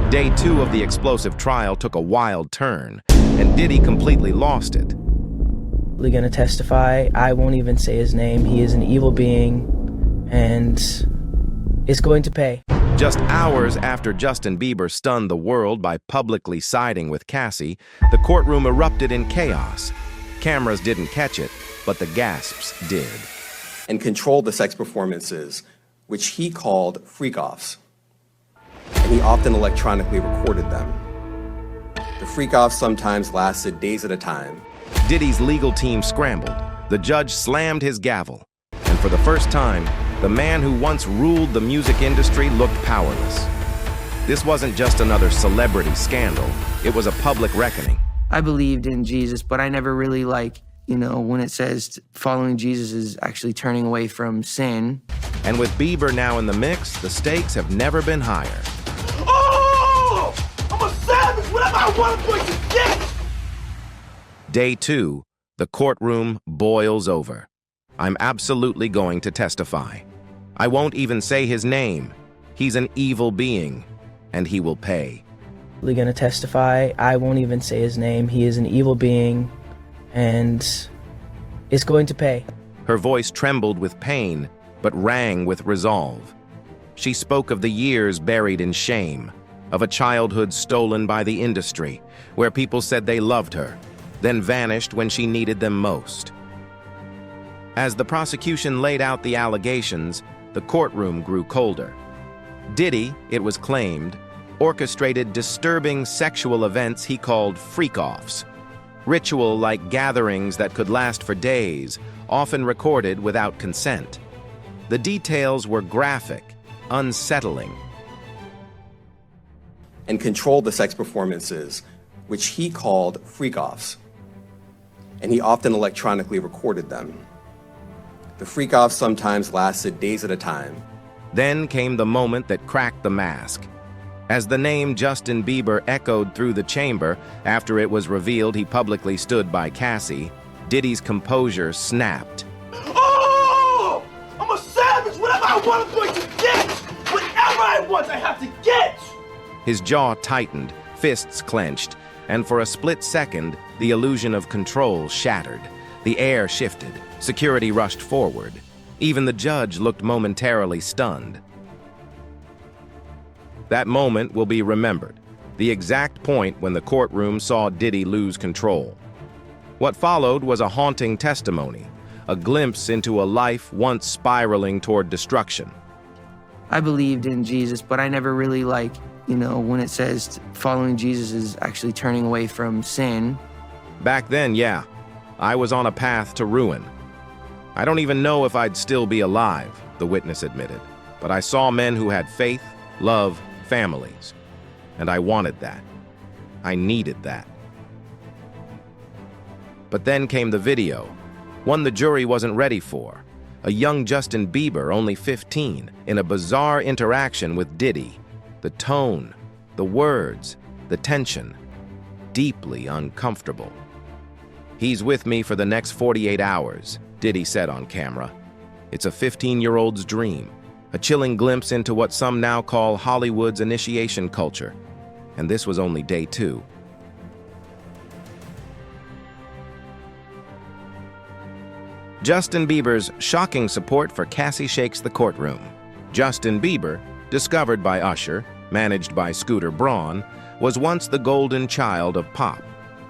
Day 2 of the explosive trial took a wild turn, and Diddy completely lost it. We're gonna testify. I won't even say his name. He is an evil being, and is going to pay. Just hours after Justin Bieber stunned the world by publicly siding with Cassie, the courtroom erupted in chaos. Cameras didn't catch it, but the gasps did. And controlled the sex performances, which he called freak-offs. And he often electronically recorded them. The freak-offs sometimes lasted days at a time. Diddy's legal team scrambled. The judge slammed his gavel. And for the first time, the man who once ruled the music industry looked powerless. This wasn't just another celebrity scandal. It was a public reckoning. I believed in Jesus, but I never really when it says following Jesus is actually turning away from sin. And with Bieber now in the mix, the stakes have never been higher. Oh! I'm a savage! Whatever I want, I'm going to get! Day 2, the courtroom boils over. I'm absolutely going to testify. I won't even say his name. He's an evil being, and he will pay. We're gonna testify. I won't even say his name. He is an evil being, and is going to pay. Her voice trembled with pain, but rang with resolve. She spoke of the years buried in shame, of a childhood stolen by the industry, where people said they loved her, then vanished when she needed them most. As the prosecution laid out the allegations, the courtroom grew colder. Diddy, it was claimed, orchestrated disturbing sexual events he called freak-offs, ritual-like gatherings that could last for days, often recorded without consent. The details were graphic, unsettling. And controlled the sex performances, which he called freak-offs. And he often electronically recorded them. The freak-offs sometimes lasted days at a time. Then came the moment that cracked the mask. As the name Justin Bieber echoed through the chamber after it was revealed he publicly stood by Cassie, Diddy's composure snapped. Oh! I'm a savage! Whatever I want, I'm going to get! Whatever I want, I have to get! His jaw tightened, fists clenched, and for a split second, the illusion of control shattered. The air shifted. Security rushed forward. Even the judge looked momentarily stunned. That moment will be remembered, the exact point when the courtroom saw Diddy lose control. What followed was a haunting testimony, a glimpse into a life once spiraling toward destruction. I believed in Jesus, but I never really when it says following Jesus is actually turning away from sin. Back then, yeah, I was on a path to ruin. I don't even know if I'd still be alive, the witness admitted, but I saw men who had faith, love, families, and I wanted that. I needed that. But then came the video, one the jury wasn't ready for. A young Justin Bieber, only 15, in a bizarre interaction with Diddy. The tone, the words, the tension, deeply uncomfortable. "He's with me for the next 48 hours, Diddy said on camera. It's a 15-year-old's dream, a chilling glimpse into what some now call Hollywood's initiation culture. And this was only day 2. Justin Bieber's shocking support for Cassie shakes the courtroom. Justin Bieber, discovered by Usher, managed by Scooter Braun, was once the golden child of pop.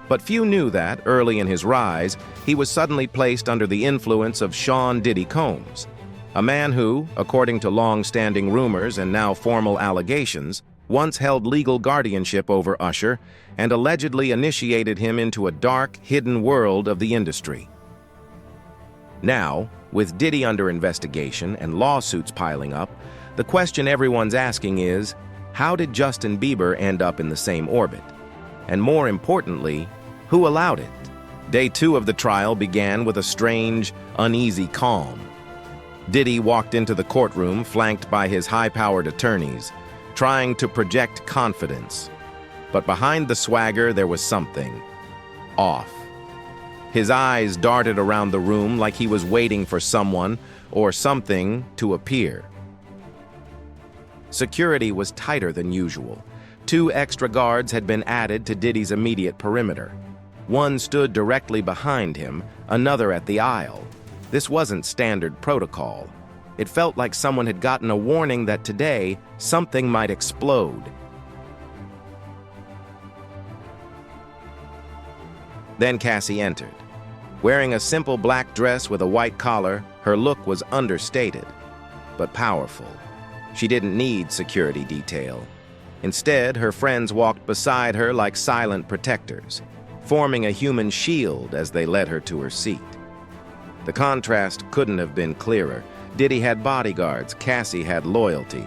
But few knew that, early in his rise, he was suddenly placed under the influence of Sean Diddy Combs, a man who, according to long-standing rumors and now formal allegations, once held legal guardianship over Usher and allegedly initiated him into a dark, hidden world of the industry. Now, with Diddy under investigation and lawsuits piling up, the question everyone's asking is, how did Justin Bieber end up in the same orbit? And more importantly, who allowed it? Day 2 of the trial began with a strange, uneasy calm. Diddy walked into the courtroom flanked by his high-powered attorneys, trying to project confidence. But behind the swagger, there was something off. His eyes darted around the room like he was waiting for someone or something to appear. Security was tighter than usual. 2 extra guards had been added to Diddy's immediate perimeter. One stood directly behind him, another at the aisle. This wasn't standard protocol. It felt like someone had gotten a warning that today something might explode. Then Cassie entered. Wearing a simple black dress with a white collar, her look was understated, but powerful. She didn't need security detail. Instead, her friends walked beside her like silent protectors, forming a human shield as they led her to her seat. The contrast couldn't have been clearer. Diddy had bodyguards, Cassie had loyalty.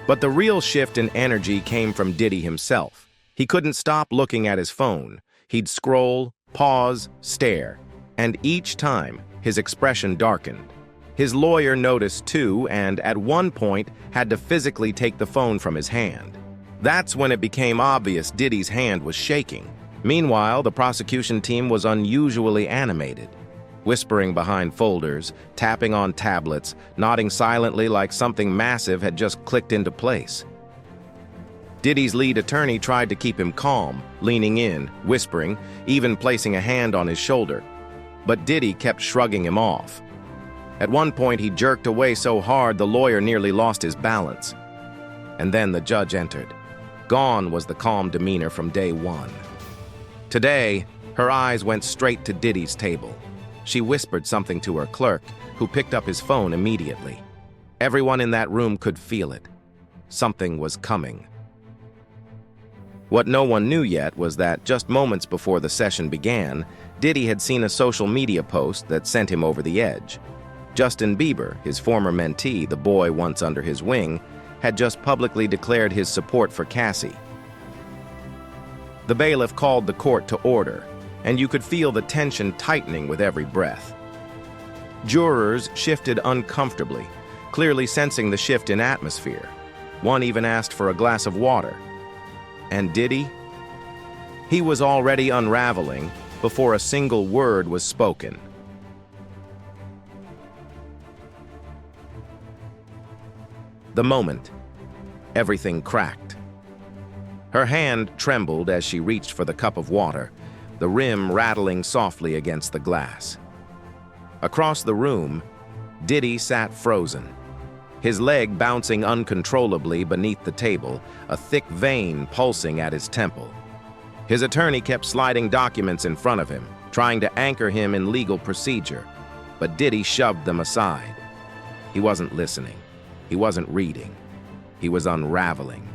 But the real shift in energy came from Diddy himself. He couldn't stop looking at his phone. He'd scroll, pause, stare, and each time his expression darkened. His lawyer noticed too, and at one point had to physically take the phone from his hand. That's when it became obvious Diddy's hand was shaking. Meanwhile, the prosecution team was unusually animated, whispering behind folders, tapping on tablets, nodding silently like something massive had just clicked into place. Diddy's lead attorney tried to keep him calm, leaning in, whispering, even placing a hand on his shoulder. But Diddy kept shrugging him off. At one point, he jerked away so hard the lawyer nearly lost his balance. And then the judge entered. Gone was the calm demeanor from day one. Today, her eyes went straight to Diddy's table. She whispered something to her clerk, who picked up his phone immediately. Everyone in that room could feel it. Something was coming. What no one knew yet was that just moments before the session began, Diddy had seen a social media post that sent him over the edge. Justin Bieber, his former mentee, the boy once under his wing, had just publicly declared his support for Cassie. The bailiff called the court to order, and you could feel the tension tightening with every breath. Jurors shifted uncomfortably, clearly sensing the shift in atmosphere. One even asked for a glass of water. And Diddy? He was already unraveling before a single word was spoken. The moment, everything cracked. Her hand trembled as she reached for the cup of water, the rim rattling softly against the glass. Across the room, Diddy sat frozen, his leg bouncing uncontrollably beneath the table, a thick vein pulsing at his temple. His attorney kept sliding documents in front of him, trying to anchor him in legal procedure, but Diddy shoved them aside. He wasn't listening. He wasn't reading. He was unraveling.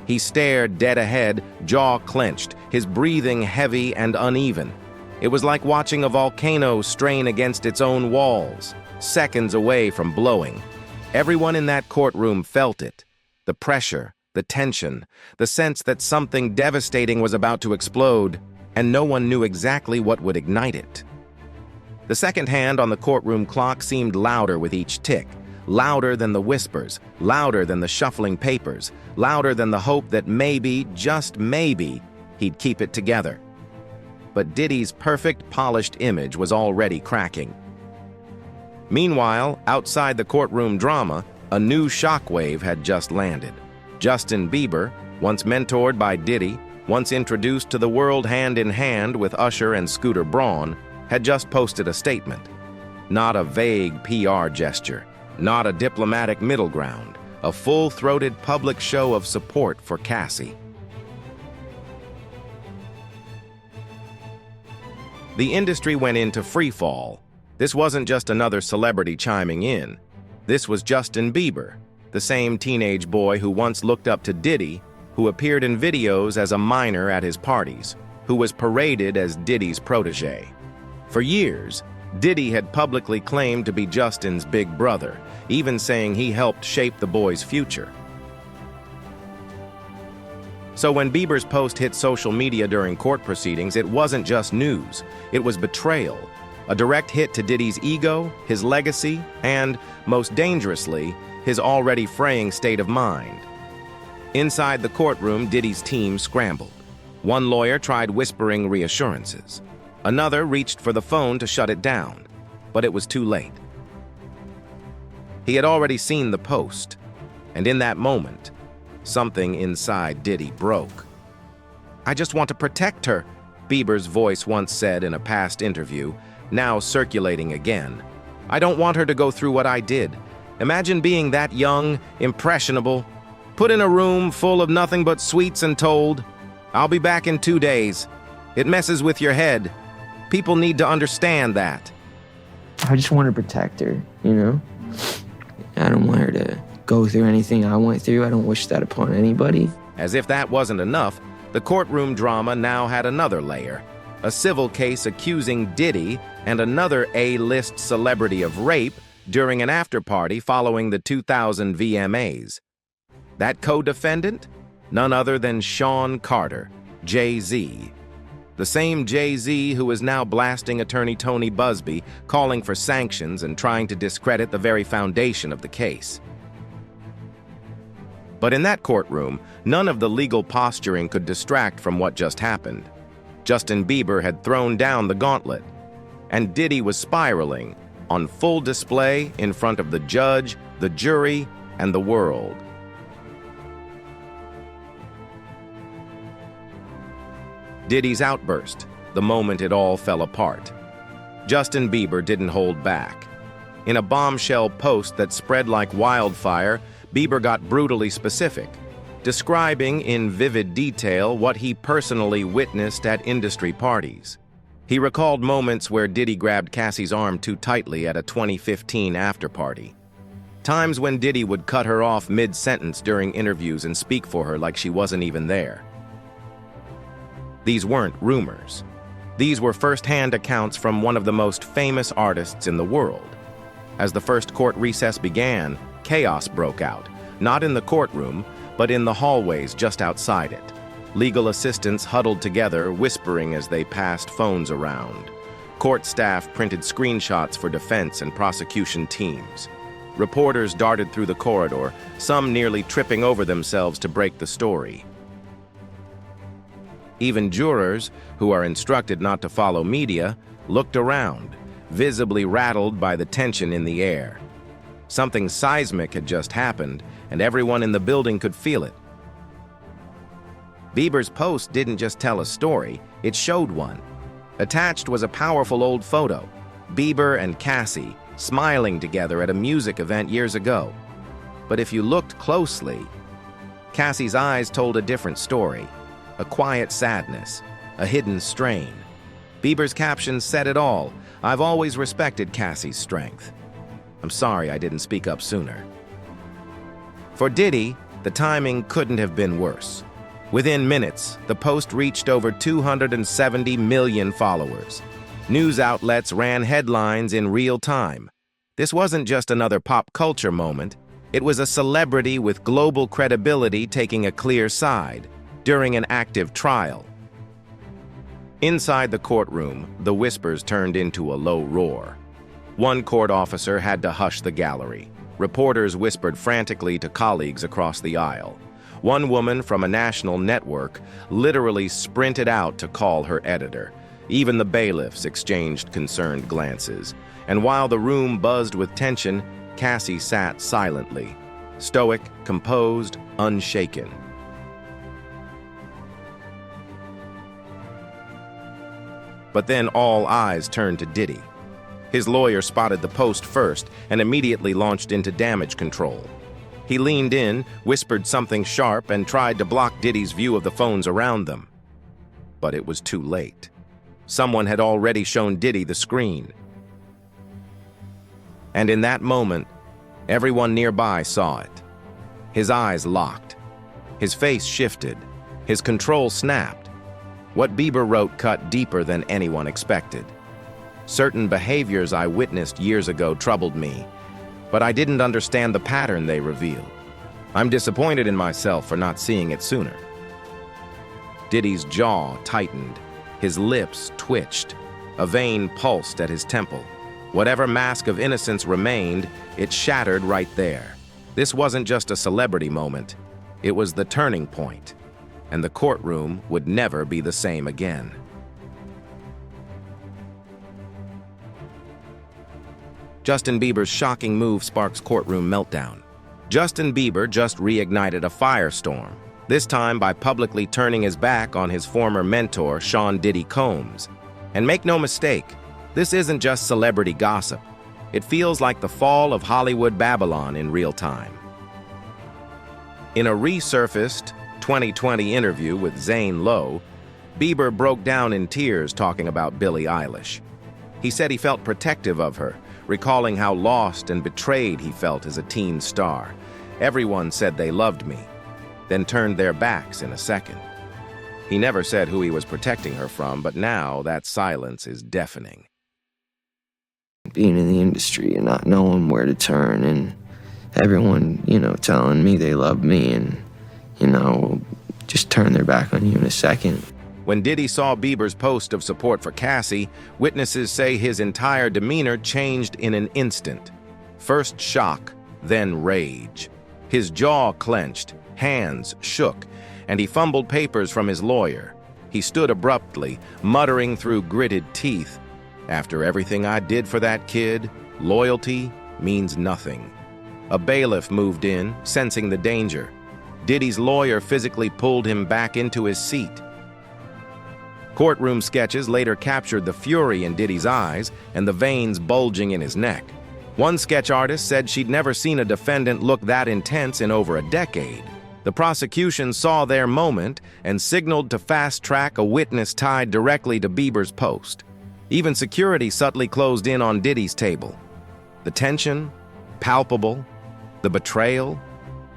He stared dead ahead, jaw clenched, his breathing heavy and uneven. It was like watching a volcano strain against its own walls, seconds away from blowing. Everyone in that courtroom felt it. The pressure, the tension, the sense that something devastating was about to explode, and no one knew exactly what would ignite it. The second hand on the courtroom clock seemed louder with each tick, louder than the whispers, louder than the shuffling papers, louder than the hope that maybe, just maybe, he'd keep it together. But Diddy's perfect, polished image was already cracking. Meanwhile, outside the courtroom drama, a new shockwave had just landed. Justin Bieber, once mentored by Diddy, once introduced to the world hand in hand with Usher and Scooter Braun, had just posted a statement. Not a vague PR gesture, not a diplomatic middle ground, a full-throated public show of support for Cassie. The industry went into freefall. This wasn't just another celebrity chiming in. This was Justin Bieber, the same teenage boy who once looked up to Diddy, who appeared in videos as a minor at his parties, who was paraded as Diddy's protege. For years, Diddy had publicly claimed to be Justin's big brother, even saying he helped shape the boy's future. So when Bieber's post hit social media during court proceedings, it wasn't just news, it was betrayal, a direct hit to Diddy's ego, his legacy, and, most dangerously, his already fraying state of mind. Inside the courtroom, Diddy's team scrambled. One lawyer tried whispering reassurances. Another reached for the phone to shut it down, but it was too late. He had already seen the post, and in that moment, Something inside Diddy broke. "I just want to protect her," Bieber's voice once said in a past interview, now circulating again. "I don't want her to go through what I did. Imagine being that young, impressionable, put in a room full of nothing but sweets and told, 'I'll be back in 2 days.' It messes with your head. People need to understand that." I just want to protect her, you know? I don't want her to go through anything I went through. I don't wish that upon anybody. As if that wasn't enough, the courtroom drama now had another layer. A civil case accusing Diddy and another A-list celebrity of rape during an after-party following the 2000 VMAs. That co-defendant? None other than Sean Carter, Jay-Z. The same Jay-Z who is now blasting attorney Tony Busby, calling for sanctions and trying to discredit the very foundation of the case. But in that courtroom, none of the legal posturing could distract from what just happened. Justin Bieber had thrown down the gauntlet, and Diddy was spiraling, on full display in front of the judge, the jury, and the world. Diddy's outburst, the moment it all fell apart. Justin Bieber didn't hold back. In a bombshell post that spread like wildfire, Bieber got brutally specific, describing in vivid detail what he personally witnessed at industry parties. He recalled moments where Diddy grabbed Cassie's arm too tightly at a 2015 after-party. Times when Diddy would cut her off mid-sentence during interviews and speak for her like she wasn't even there. These weren't rumors. These were first-hand accounts from one of the most famous artists in the world. As the first court recess began, chaos broke out, not in the courtroom, but in the hallways just outside it. Legal assistants huddled together, whispering as they passed phones around. Court staff printed screenshots for defense and prosecution teams. Reporters darted through the corridor, some nearly tripping over themselves to break the story. Even jurors, who are instructed not to follow media, looked around, visibly rattled by the tension in the air. Something seismic had just happened, and everyone in the building could feel it. Bieber's post didn't just tell a story, it showed one. Attached was a powerful old photo, Bieber and Cassie, smiling together at a music event years ago. But if you looked closely, Cassie's eyes told a different story. A quiet sadness, a hidden strain. Bieber's caption said it all. "I've always respected Cassie's strength. I'm sorry I didn't speak up sooner." For Diddy, the timing couldn't have been worse. Within minutes, the post reached over 270 million followers. News outlets ran headlines in real time. This wasn't just another pop culture moment. It was a celebrity with global credibility taking a clear side during an active trial. Inside the courtroom, the whispers turned into a low roar. One court officer had to hush the gallery. Reporters whispered frantically to colleagues across the aisle. One woman from a national network literally sprinted out to call her editor. Even the bailiffs exchanged concerned glances. And while the room buzzed with tension, Cassie sat silently, stoic, composed, unshaken. But then all eyes turned to Diddy. His lawyer spotted the post first and immediately launched into damage control. He leaned in, whispered something sharp, and tried to block Diddy's view of the phones around them. But it was too late. Someone had already shown Diddy the screen. And in that moment, everyone nearby saw it. His eyes locked. His face shifted. His control snapped. What Bieber wrote cut deeper than anyone expected. Certain behaviors I witnessed years ago troubled me, but I didn't understand the pattern they revealed. I'm disappointed in myself for not seeing it sooner. Diddy's jaw tightened. His lips twitched. A vein pulsed at his temple. Whatever mask of innocence remained, it shattered right there. This wasn't just a celebrity moment. It was the turning point. And the courtroom would never be the same again. Justin Bieber's shocking move sparks courtroom meltdown. Justin Bieber just reignited a firestorm, this time by publicly turning his back on his former mentor, Sean Diddy Combs. And make no mistake, this isn't just celebrity gossip. It feels like the fall of Hollywood Babylon in real time. In a resurfaced 2020 interview with Zane Lowe, Bieber broke down in tears talking about Billie Eilish. He said he felt protective of her, recalling how lost and betrayed he felt as a teen star. Everyone said they loved me, then turned their backs in a second. He never said who he was protecting her from, but now that silence is deafening. Being in the industry and not knowing where to turn, and everyone, telling me they love me and, just turn their back on you in a second. When Diddy saw Bieber's post of support for Cassie, witnesses say his entire demeanor changed in an instant. First shock, then rage. His jaw clenched, hands shook, and he fumbled papers from his lawyer. He stood abruptly, muttering through gritted teeth, "After everything I did for that kid, loyalty means nothing." A bailiff moved in, sensing the danger. Diddy's lawyer physically pulled him back into his seat. Courtroom sketches later captured the fury in Diddy's eyes and the veins bulging in his neck. One sketch artist said she'd never seen a defendant look that intense in over a decade. The prosecution saw their moment and signaled to fast-track a witness tied directly to Bieber's post. Even security subtly closed in on Diddy's table. The tension, palpable. The betrayal,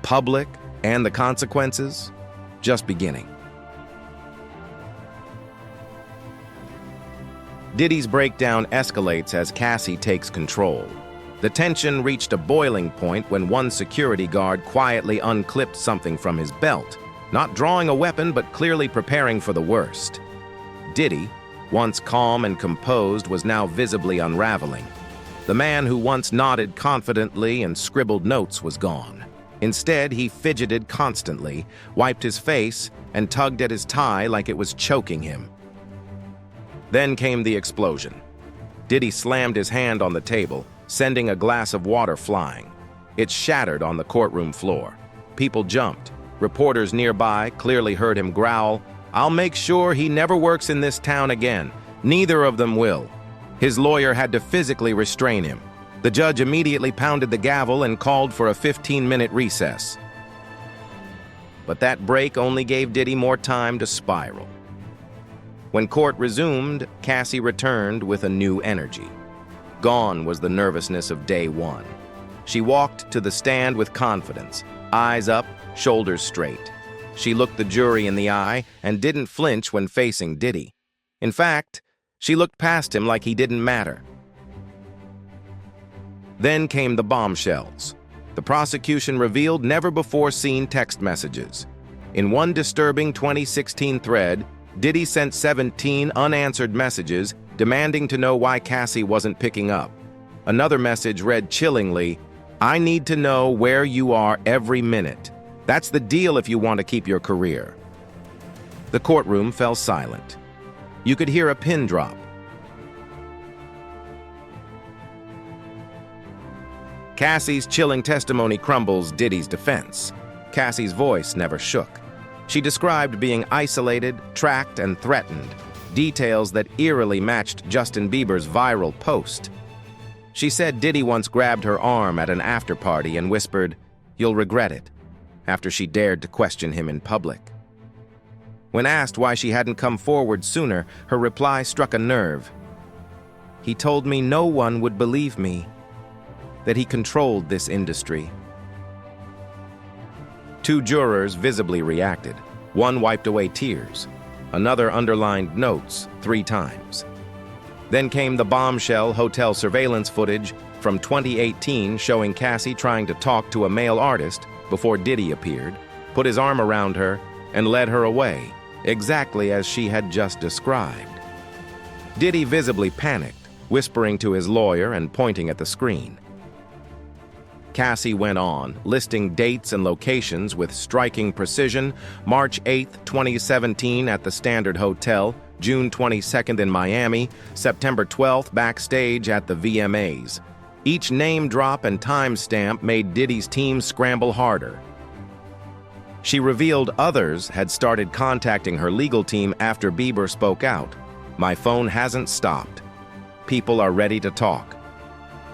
public, and the consequences, just beginning. Diddy's breakdown escalates as Cassie takes control. The tension reached a boiling point when one security guard quietly unclipped something from his belt, not drawing a weapon but clearly preparing for the worst. Diddy, once calm and composed, was now visibly unraveling. The man who once nodded confidently and scribbled notes was gone. Instead, he fidgeted constantly, wiped his face, and tugged at his tie like it was choking him. Then came the explosion. Diddy slammed his hand on the table, sending a glass of water flying. It shattered on the courtroom floor. People jumped. Reporters nearby clearly heard him growl, "I'll make sure he never works in this town again. Neither of them will." His lawyer had to physically restrain him. The judge immediately pounded the gavel and called for a 15-minute recess. But that break only gave Diddy more time to spiral. When court resumed, Cassie returned with a new energy. Gone was the nervousness of day one. She walked to the stand with confidence, eyes up, shoulders straight. She looked the jury in the eye and didn't flinch when facing Diddy. In fact, she looked past him like he didn't matter. Then came the bombshells. The prosecution revealed never-before-seen text messages. In one disturbing 2016 thread, Diddy sent 17 unanswered messages demanding to know why Cassie wasn't picking up. Another message read chillingly, "I need to know where you are every minute. That's the deal if you want to keep your career." The courtroom fell silent. You could hear a pin drop. Cassie's chilling testimony crumbles Diddy's defense. Cassie's voice never shook. She described being isolated, tracked, and threatened, details that eerily matched Justin Bieber's viral post. She said Diddy once grabbed her arm at an after-party and whispered, "You'll regret it," after she dared to question him in public. When asked why she hadn't come forward sooner, her reply struck a nerve. "He told me no one would believe me, that he controlled this industry." Two jurors visibly reacted. One wiped away tears. Another underlined notes 3 times. Then came the bombshell hotel surveillance footage from 2018 showing Cassie trying to talk to a male artist before Diddy appeared, put his arm around her, and led her away, exactly as she had just described. Diddy visibly panicked, whispering to his lawyer and pointing at the screen. Cassie went on, listing dates and locations with striking precision: March 8, 2017 at the Standard Hotel, June 22nd in Miami, September 12th backstage at the VMAs. Each name drop and timestamp made Diddy's team scramble harder. She revealed others had started contacting her legal team after Bieber spoke out. "My phone hasn't stopped. People are ready to talk."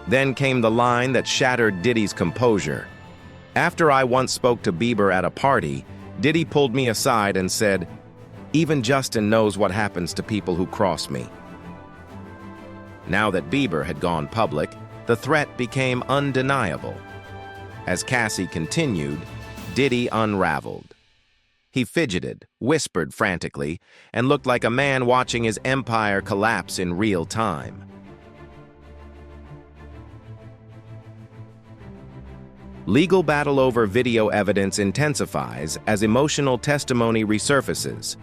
Then came the line that shattered Diddy's composure. "After I once spoke to Bieber at a party, Diddy pulled me aside and said, 'Even Justin knows what happens to people who cross me.'" Now that Bieber had gone public, the threat became undeniable. As Cassie continued, Diddy unraveled. He fidgeted, whispered frantically, and looked like a man watching his empire collapse in real time. Legal battle over video evidence intensifies as emotional testimony resurfaces.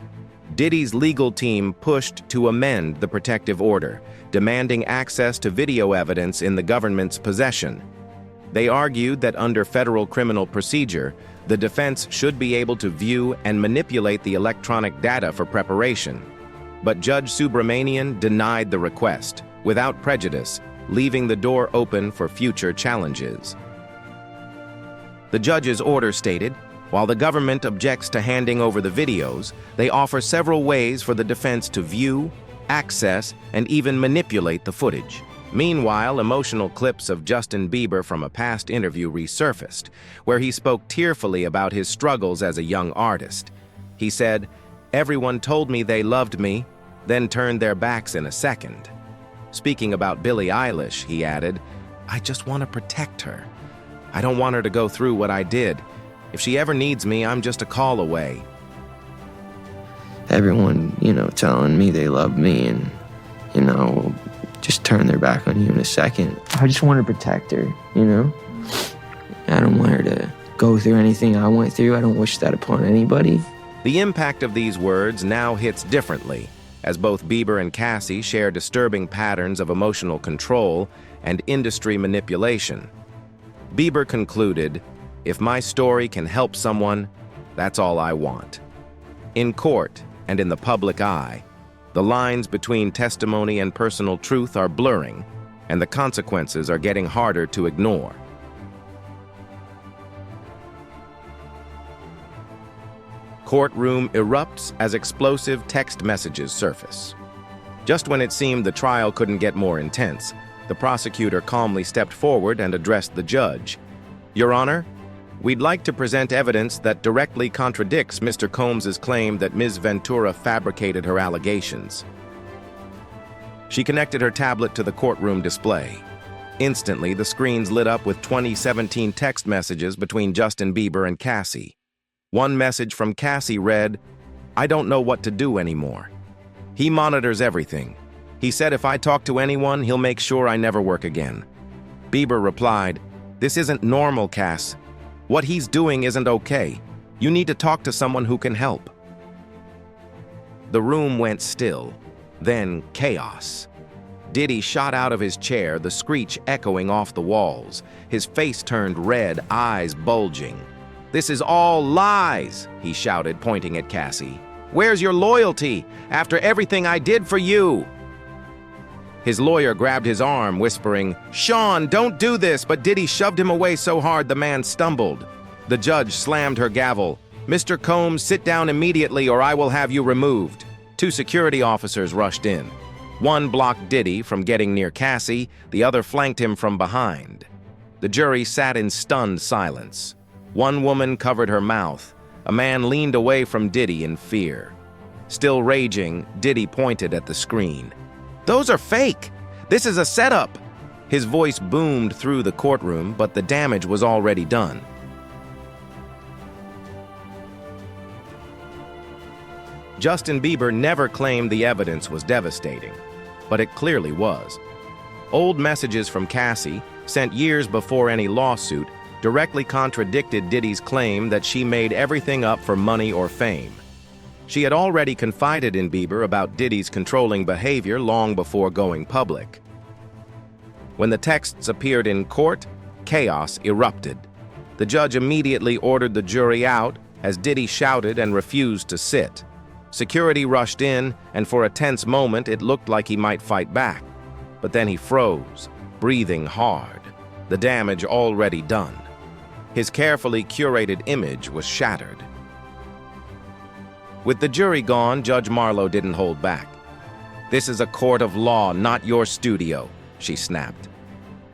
Diddy's legal team pushed to amend the protective order, demanding access to video evidence in the government's possession. They argued that under federal criminal procedure, the defense should be able to view and manipulate the electronic data for preparation. But Judge Subramanian denied the request, without prejudice, leaving the door open for future challenges. The judge's order stated, while the government objects to handing over the videos, they offer several ways for the defense to view, access, and even manipulate the footage. Meanwhile, emotional clips of Justin Bieber from a past interview resurfaced, where he spoke tearfully about his struggles as a young artist. He said, "Everyone told me they loved me, then turned their backs in a second." Speaking about Billie Eilish, he added, "I just want to protect her. I don't want her to go through what I did. If she ever needs me, I'm just a call away." Everyone, telling me they love me and, just turn their back on you in a second. I just want to protect her, I don't want her to go through anything I went through. I don't wish that upon anybody. The impact of these words now hits differently, as both Bieber and Cassie share disturbing patterns of emotional control and industry manipulation. Bieber concluded, "If my story can help someone, that's all I want." In court and in the public eye, the lines between testimony and personal truth are blurring, and the consequences are getting harder to ignore. Courtroom erupts as explosive text messages surface. Just when it seemed the trial couldn't get more intense, the prosecutor calmly stepped forward and addressed the judge. "Your Honor, we'd like to present evidence that directly contradicts Mr. Combs's claim that Ms. Ventura fabricated her allegations." She connected her tablet to the courtroom display. Instantly, the screens lit up with 2017 text messages between Justin Bieber and Cassie. One message from Cassie read, "I don't know what to do anymore. He monitors everything. He said if I talk to anyone, he'll make sure I never work again." Bieber replied, "This isn't normal, Cass. What he's doing isn't okay. You need to talk to someone who can help." The room went still, then chaos. Diddy shot out of his chair, the screech echoing off the walls. His face turned red, eyes bulging. "This is all lies," he shouted, pointing at Cassie. "Where's your loyalty after everything I did for you?" His lawyer grabbed his arm, whispering, "Sean, don't do this," but Diddy shoved him away so hard the man stumbled. The judge slammed her gavel. "Mr. Combs, sit down immediately or I will have you removed." Two security officers rushed in. One blocked Diddy from getting near Cassie, the other flanked him from behind. The jury sat in stunned silence. One woman covered her mouth. A man leaned away from Diddy in fear. Still raging, Diddy pointed at the screen. "Those are fake! This is a setup!" His voice boomed through the courtroom, but the damage was already done. Justin Bieber never claimed the evidence was devastating, but it clearly was. Old messages from Cassie, sent years before any lawsuit, directly contradicted Diddy's claim that she made everything up for money or fame. She had already confided in Bieber about Diddy's controlling behavior long before going public. When the texts appeared in court, chaos erupted. The judge immediately ordered the jury out as Diddy shouted and refused to sit. Security rushed in, and for a tense moment it looked like he might fight back. But then he froze, breathing hard. the damage already done. His carefully curated image was shattered. With the jury gone, Judge Marlowe didn't hold back. "This is a court of law, not your studio," she snapped.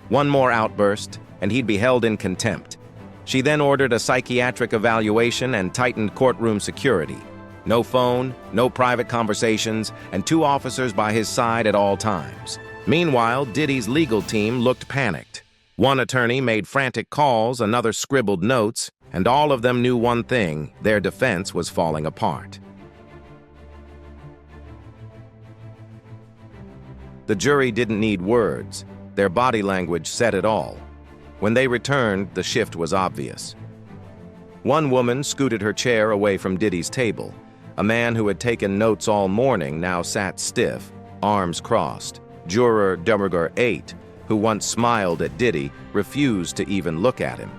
One more outburst, and he'd be held in contempt. She then ordered a psychiatric evaluation and tightened courtroom security. No phone, no private conversations, and 2 officers by his side at all times. Meanwhile, Diddy's legal team looked panicked. One attorney made frantic calls, another scribbled notes, and all of them knew one thing: their defense was falling apart. The jury didn't need words. Their body language said it all. When they returned, the shift was obvious. One woman scooted her chair away from Diddy's table. A man who had taken notes all morning now sat stiff, arms crossed. Juror Dummerger 8, who once smiled at Diddy, refused to even look at him.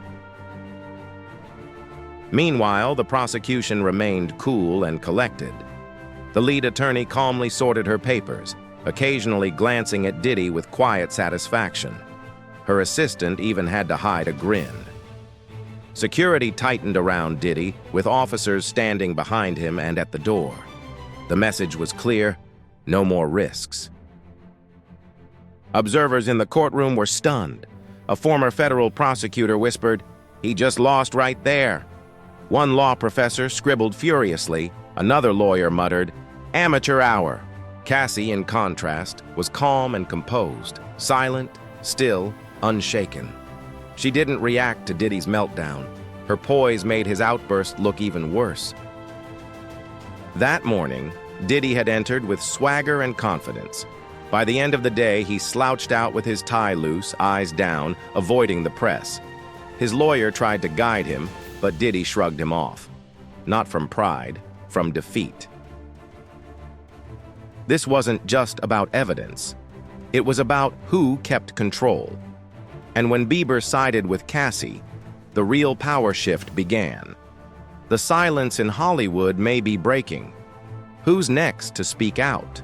Meanwhile, the prosecution remained cool and collected. The lead attorney calmly sorted her papers, occasionally glancing at Diddy with quiet satisfaction. Her assistant even had to hide a grin. Security tightened around Diddy, with officers standing behind him and at the door. The message was clear: no more risks. Observers in the courtroom were stunned. A former federal prosecutor whispered, "He just lost right there." One law professor scribbled furiously. Another lawyer muttered, "Amateur hour." Cassie, in contrast, was calm and composed, silent, still, unshaken. She didn't react to Diddy's meltdown. Her poise made his outburst look even worse. That morning, Diddy had entered with swagger and confidence. By the end of the day, he slouched out with his tie loose, eyes down, avoiding the press. His lawyer tried to guide him, but Diddy shrugged him off. Not from pride, from defeat. This wasn't just about evidence. It was about who kept control. And when Bieber sided with Cassie, the real power shift began. The silence in Hollywood may be breaking. Who's next to speak out?